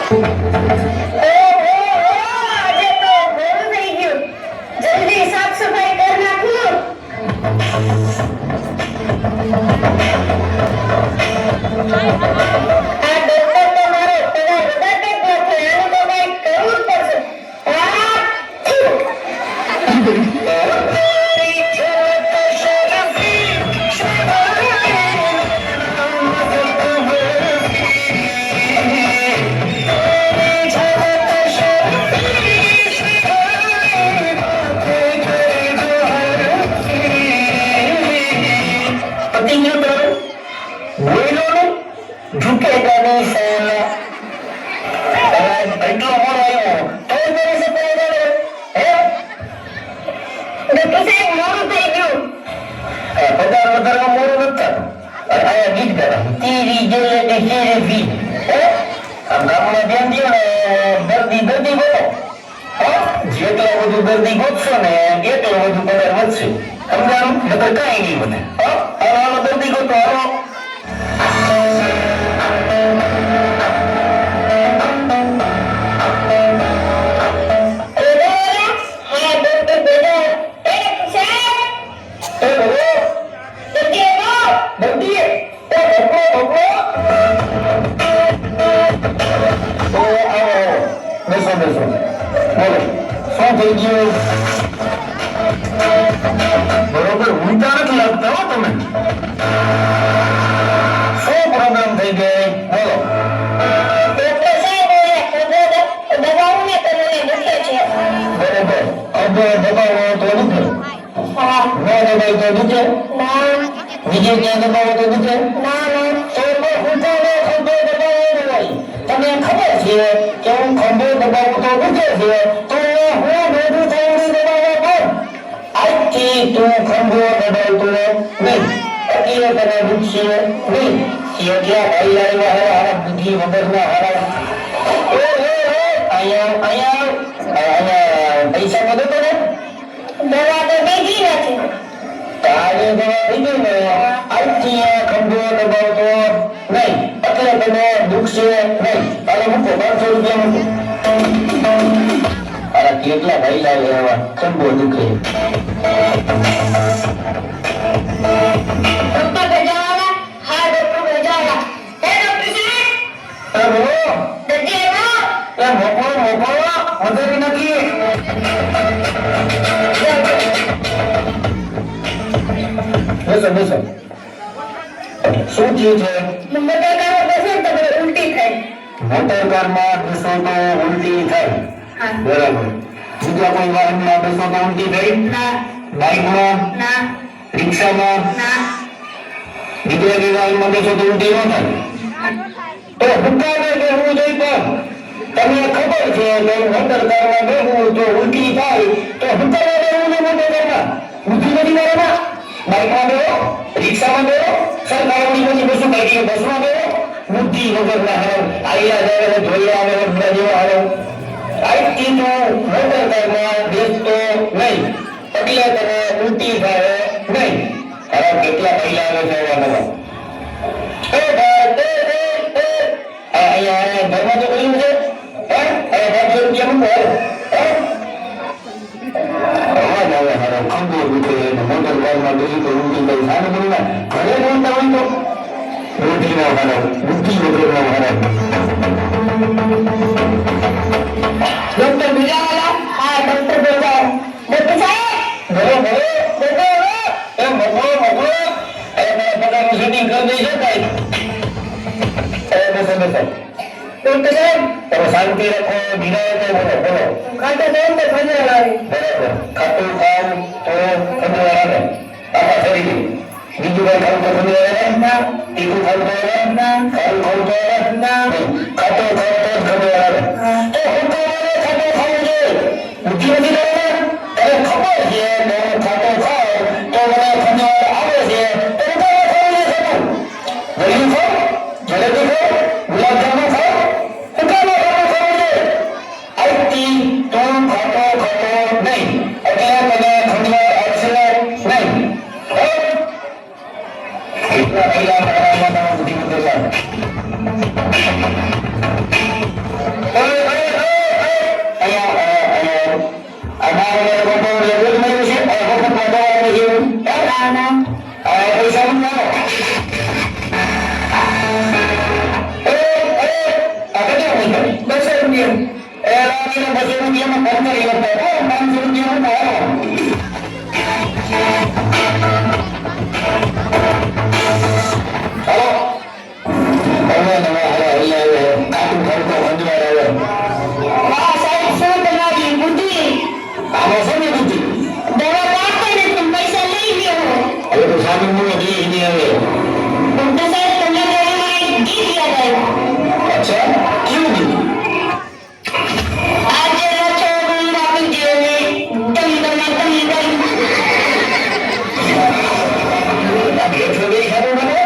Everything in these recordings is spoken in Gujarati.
આજે તો મોડું થઈ ગયું. જલ્દી સાફ સફાઈ કરી નાખું. આ ડોક્ટર તો મારો પગાર વધારતો જ નથી. આનું તો કંઈક કરવું જ પડશે. झुकेगा नहीं साला એટલો મોડો આવ્યો તો મારી સપ્લાય કરે હે ડોક્ટર સાહેબ મોડું થઈ ગયું પગાર વધારવા મોડું નથી આયા ગીત ગાવા તેરી જોલે કે તેરે ભી હે આ ગામમાં ધ્યાન દો ને દર્દી બોલો હા જેટલો બધું દર્દી ગોતશો ને એટલો બધું પગાર વધશે સમજાણું નકર કાંઈ નહીં બને હા હાલો દર્દી ગોતો હાલો બરોબર ઊંચા નથી લાગતા હો તમે શું પ્રોબ્લેમ થઈ ગઈ બોલો ડોક્ટર સાહેબ દબાવું ને તમને દુખે છે બરોબર અબ દબાવો તો દુખે હા ના દબાઈ તો દુખે ના બીજે ક્યાં દબાવો તો દુખે ના તો ઊંચા ને ખંભો દબાવો નહીં તમને ખબર છે કે હું ખંભો દબાવું તો દુખે છે તો હું બધું થઈને દબાવવા પણ આજથી તું ખંભો દબાવતો નહીં એટલે તને દુખશે નહીં સિયોગ્યા ભાઈ આવ્યા બુદ્ધિ વગરના હારા અહીંયા પૈસા બધો તને દવા તો દીધી નથી તારે દવા દીધી ને આજથી ખંભો દબાવતો નહીં એટલે તને દુખશે નહીં અને મૂકો 500 રૂપિયા મૂકો અરે કેટલા ભાઈ લાગે એવા ખંભો દુખે ડોક્ટર ભેજાવાલા હા ડોક્ટર ભેજાવાલા હે ડોક્ટર સાહેબ બોલો દર્દી આવ્યો મોકો મદદ નથી બેસો શું થયું છે મોટરકારમાં બેસો તો ઉલટી થાય મોટરકારમાં બેસો તો ઉલટી થાય બરાબર બીજા કોઈ વાહનમાં બેસો તો ઉલટી થાય ના બાઇકમાં ના રિક્ષામાં ના બીજા કોઈ વાહનમાં બેસો તો ઉલટી ન થાય તો હુકાને બેસવું જોઈએ પણ તમને ખબર છે કે મોટરકારમાં બેસવું તો ઉલટી થાય તો હુકાને બેસવું ને મોટરકારમાં બુદ્ધિ નથી મારામાં બાઇકમાં બેસો રિક્ષામાં બેસો સરકારની બધી બસો કાઢીએ બસમાં બેસો બુદ્ધિ વગરના હારો આયા જાય ધોયા આવે બધા જેવા હારો આજથી તો મોટરકારમાં બેસતો નહીં એટલે તને ઉલટી થાય નહીં હવે કેટલા પૈસા આવે છે એવા બધા અહીંયા દરવાજો ખોલ્યું છે હે હવે 500 રૂપિયા મૂકો અવાજ આવે હારો ખંભો દુખે મોટરકારમાં બેસી તો ઉલટી થાય સારું બોલું ને ઘરે બોલતા હોય તો બુદ્ધિનો હારો બુદ્ધિ વગરનો હારો ડોક્ટર ભેજાવાલા હા ડોક્ટર ભેજાવાલા ડોક્ટર સાહેબ બોલો એ મોકલો એ પગારનું સેટિંગ કરી દઈશું કઈ બેસો ડોક્ટર સાહેબ તમે શાંતિ રાખો ધીરે બોલો ખાતા તો અંદર ખંજર આવે બરાબર ખાતું ખાવ તો ખંજર આવે આમાં થઈ ગયું બીજું કઈ ખાવું તો ખંજર આવે ના તીખું ખાવું તો આવે ના ખાવું ખાવું તો આવે ના ખાતું ખાવ તો ખંજર આવે તો હું તો ખાતું ખાવું જોઈએ બુદ્ધિ નથી લાગે તને ખબર છે કે હું ખાતું ખાવ તો મને ખંજર આવે છે તો હું તો ખાવું નહીં શકું ગળ્યું ખાવ જલેબી ખાવ ગુલાબજાંબુ ખાવ હું કામ ખાવું જોઈએ આજથી તું ખાતો નહીં એટલે તને ખંજર આવશે નહીં કેટલા પૈસા બુદ્ધિ કરી લેતા હો 500 રૂપિયા ચાલો હવે નવા હાલે હરિયા કાટું ખર્ચો બંધવાર આવે વાહ સાહેબ શું તમારી બુદ્ધિ આમાં શેની બુદ્ધિ દવા આપતા નથી પૈસા લઈ લ્યો હવે તો સામે મૂળો ગઈ નહીં આવે ડોક્ટર સાહેબ તમને દવામાં એક ગીત યાદ આવ્યું અચ્છા કેવું ગીત આજે રચો ગુંડાવી દેને દમ દમ આ ભેટ વગેરે ખાતું મને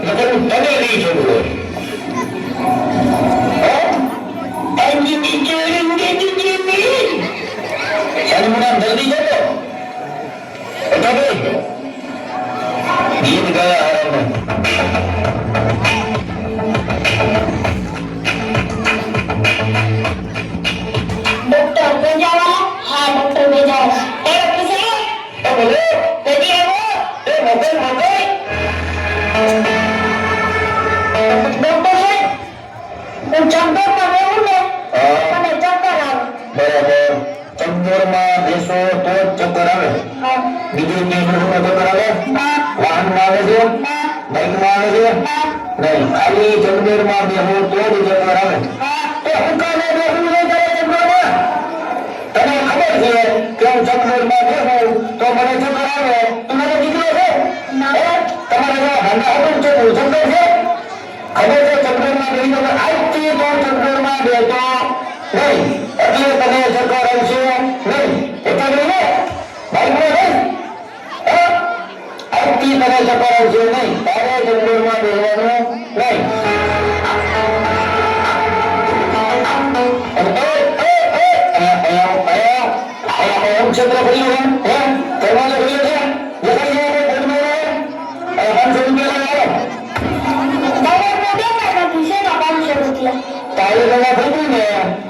નકર તને નહીં છોડવું અંજની ચોરંગે તુજને સાની મોટા જલ્દી જતો એટલે ગીત ગાયા આરામ ડોક્ટર બેજાવા હા ડોક્ટર બેજાવા એ ડોક્ટર સાહેબ એ બોલો કદી આવો એ મોકલ મોકલ ડોક્ટર સાહેબ હું ચક્કર પર રહેવું ને હા મને ચક્કર આવે બરાબર ચક્કરમાં બેસો તો જ ચક્કર આવે હા બીજું કઈ ઘરમાં ચક્કર આવે હા વાહનમાં આવે છે બાઇકમાં આવે છે નહીં ખાલી ચક્કરમાં બેસો તો જ ચક્કર આવે તો હુકાને બેસવું નહીં કરે ચક્કરમાં તને ખબર છે કે હું ચક્કરમાં બેસું તો મને ચક્કર આવે તમારો દીકરો છે તમારે જો હાંડા હતું છે ચક્કર છે ખબર છે ચક્કરમાં બેસી તો આજથી તો ચક્કરમાં બેસો નહીં એટલે તને ચક્કર આવશે નહીં એટલે ને બાઇકમાં નહીં આજથી તને ચક્કર આવશે નહીં તારે ચક્કરમાં બેસવાનું નહીં ક્ષેત્ર ખોલ્યું છે દરવાજો ખોલ્યો છે લખાઈ જાય કોડમાં 500 રૂપિયા રૂપિયા તારે દવા ખોલ્યું ને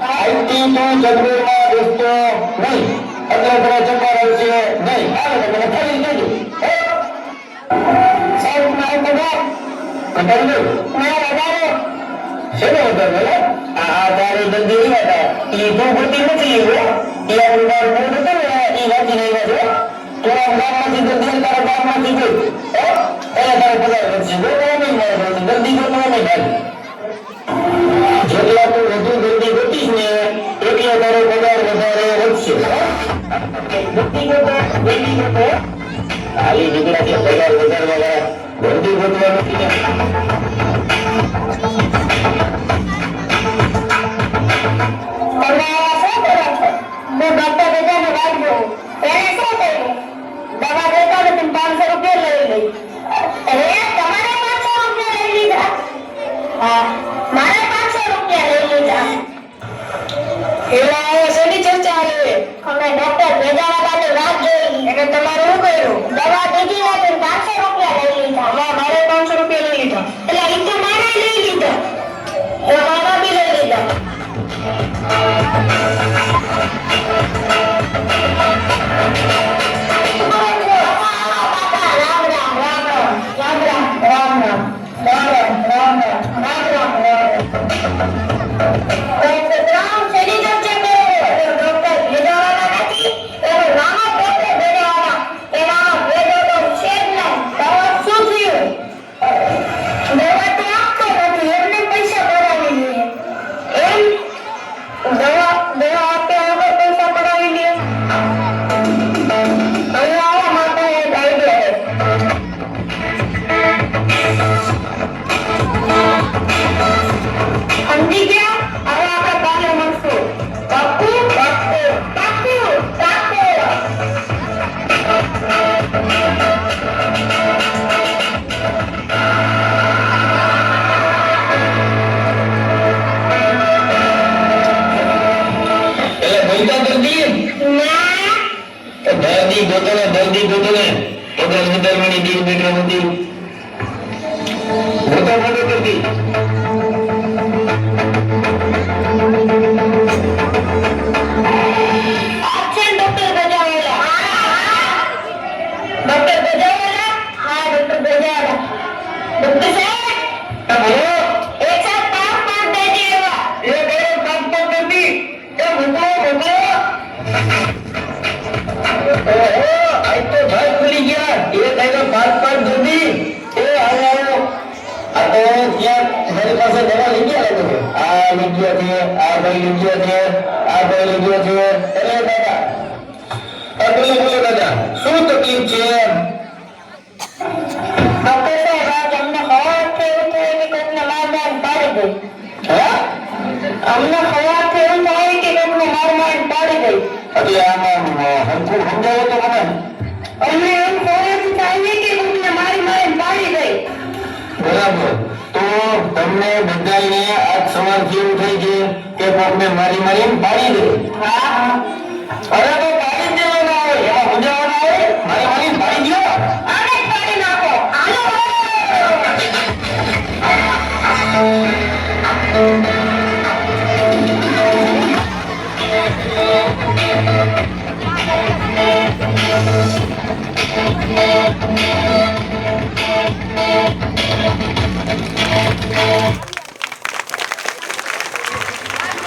આજથી તું ચક્કરમાં બેસતો નહીં એટલે તને ચક્કર આવશે નહીં આવે તો મને ફરી દેજો સાહેબ મારો પગાર કટાઈ દઉં મારા વધારો શેનો હતો બોલો આ તારે જલ્દી નહીં હતા એ તું પૂરતી નથી લેવો એ આપણું બાર મૂળ હતો ને એ વાંચી નહીં વાંચો તો આ ગામમાંથી જલ્દી તારા ગામમાંથી ગઈ એને તારો પગાર વધશે બોલવા નહીં મારે જલ્દી ગોતવા નહીં ભાઈ જેટલા તું વધુ જલ્દી ગોતીશ ને એટલો તારો પગાર વધારે વધશે જલ્દી ગોતો હાલી નીકળ્યા પગાર વધારવા જલ્દી ગોતવા નથી ને તમે શું કરો છો હું ડોક્ટર બેજાને વાત જોઉં એને શું કર્યું દવા દેતા નથી 500 રૂપિયા લઈ લઈ તમારે 500 રૂપિયા લઈ લીધા હા મારે 500 રૂપિયા લઈ લીધા એમાં શેની ચર્ચા હાલે અમે ડોક્ટર બેજાવાલાની વાત જોઈ એટલે તમારે શું કર્યું દવા દીધી નથી 500 રૂપિયા લઈ લીધા મારે 500 રૂપિયા લઈ લીધા એટલે એ તો મારે લઈ લીધા એ મારા બી લઈ લીધા દર્દી ગોતોને પગાર વધારવાની ડીલ બેઠા હતી ગોતો ગોતો કરતી ડોક્ટર બેજાવાલા હા ડોક્ટર બેજાવાલા ડોક્ટર સાહેબ બોલો એક સાથ 5 દેજે એવા એ બરો 5 કરતી એ મૂકો મૂકો આજ તો ભાઈ ભૂલી ગયા એ કઈનો પાક જલ્દી એ આવો આ તો ત્યાં મારી પાસે દવા લઈ ગયા લાગે છે આ લઈ ગયા છે આ ભાઈ લઈ ગયા છે આ ભાઈ લઈ ગયા છે અરે દાદા બોલો બોલો દાદા શું તકલીફ છે ડોક્ટર સાહેબ આજ અમને સવારથી એવું થયું કે કોઈકને માર પાડી ગઈ હા અમને સવારથી એવું થયું કે કોઈકને માર પાડી ગઈ એટલે આમાં હંકુર સમજાવો તો મને અમને એમ સવારથી થાય કે કોઈકને મારી પાડી ગઈ બરાબર તો તમને બધાને આજ સવારથી એવું થઈ છે કે કોકને મારીને પાડી દે હા અરે તો પાડી જ દેવાના હોય એમાં સમજાવવાના હોય મારીને પાડી દો આને જ પાડી નાખો હાલો